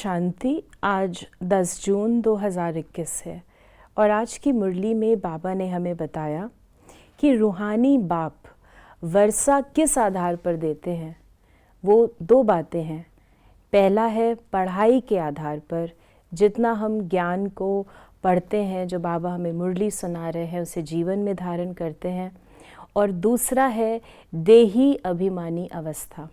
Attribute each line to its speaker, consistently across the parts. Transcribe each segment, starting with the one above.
Speaker 1: शांति। आज 10 जून 2021 है और आज की मुरली में बाबा ने हमें बताया कि रूहानी बाप वर्षा किस आधार पर देते हैं। वो दो बातें हैं। पहला है पढ़ाई के आधार पर, जितना हम ज्ञान को पढ़ते हैं, जो बाबा हमें मुरली सुना रहे हैं उसे जीवन में धारण करते हैं। और दूसरा है देही अभिमानी अवस्था।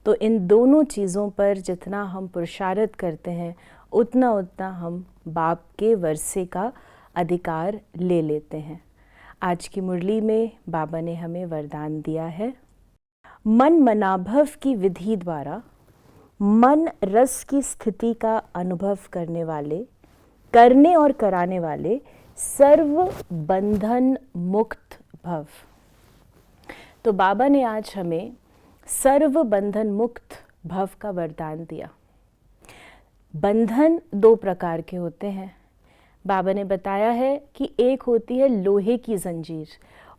Speaker 1: तो इन दोनों चीज़ों पर जितना हम पुरुषार्थ करते हैं उतना उतना हम बाप के वर्षे का अधिकार ले लेते हैं। आज की मुरली में बाबा ने हमें वरदान दिया है, मन मनाभव की विधि द्वारा मन रस की स्थिति का अनुभव करने वाले, करने और कराने वाले सर्व बंधन मुक्त भव। तो बाबा ने आज हमें सर्व बंधन मुक्त भव का वरदान दिया। बंधन दो प्रकार के होते हैं। बाबा ने बताया है कि एक होती है लोहे की जंजीर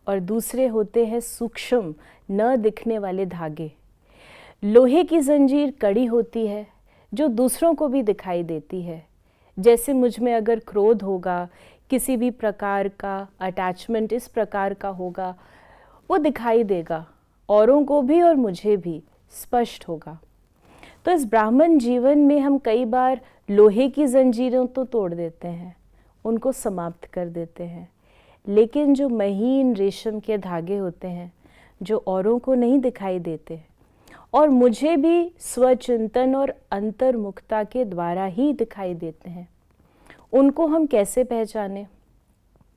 Speaker 1: और दूसरे होते हैं सूक्ष्म न दिखने वाले धागे। लोहे की जंजीर कड़ी होती है जो दूसरों को भी दिखाई देती है। जैसे मुझ में अगर क्रोध होगा, किसी भी प्रकार का अटैचमेंट इस प्रकार का होगा, वो दिखाई देगा औरों को भी और मुझे भी स्पष्ट होगा। तो इस ब्राह्मण जीवन में हम कई बार लोहे की जंजीरों तो तोड़ देते हैं, उनको समाप्त कर देते हैं, लेकिन जो महीन रेशम के धागे होते हैं जो औरों को नहीं दिखाई देते और मुझे भी स्वचिंतन और अंतर्मुखता के द्वारा ही दिखाई देते हैं, उनको हम कैसे पहचानें।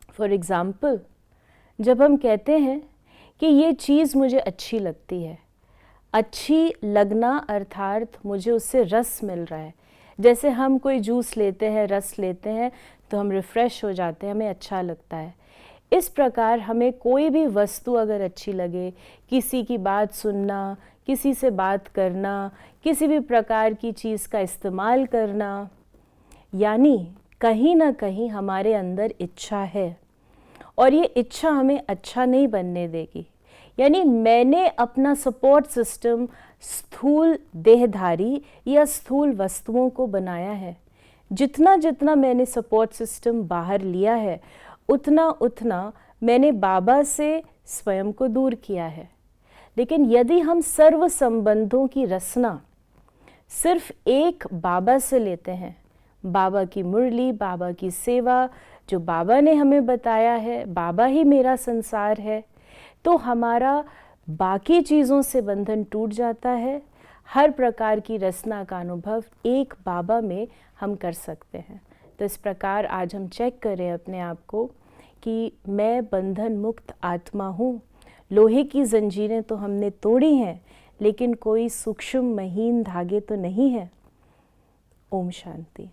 Speaker 1: फॉर एग्ज़ाम्पल, जब हम कहते हैं कि ये चीज़ मुझे अच्छी लगती है, अच्छी लगना अर्थात मुझे उससे रस मिल रहा है। जैसे हम कोई जूस लेते हैं, रस लेते हैं तो हम रिफ़्रेश हो जाते हैं, हमें अच्छा लगता है। इस प्रकार हमें कोई भी वस्तु अगर अच्छी लगे, किसी की बात सुनना, किसी से बात करना, किसी भी प्रकार की चीज़ का इस्तेमाल करना, यानी कहीं ना कहीं हमारे अंदर इच्छा है और ये इच्छा हमें अच्छा नहीं बनने देगी। यानी मैंने अपना सपोर्ट सिस्टम स्थूल देहधारी या स्थूल वस्तुओं को बनाया है। जितना जितना मैंने सपोर्ट सिस्टम बाहर लिया है उतना उतना मैंने बाबा से स्वयं को दूर किया है। लेकिन यदि हम सर्व संबंधों की रचना सिर्फ एक बाबा से लेते हैं, बाबा की मुरली, बाबा की सेवा, जो बाबा ने हमें बताया है, बाबा ही मेरा संसार है, तो हमारा बाकी चीज़ों से बंधन टूट जाता है। हर प्रकार की रचना का अनुभव एक बाबा में हम कर सकते हैं। तो इस प्रकार आज हम चेक करें अपने आप को कि मैं बंधन मुक्त आत्मा हूँ। लोहे की जंजीरें तो हमने तोड़ी हैं, लेकिन कोई सूक्ष्म महीन धागे तो नहीं है। ओम शांति।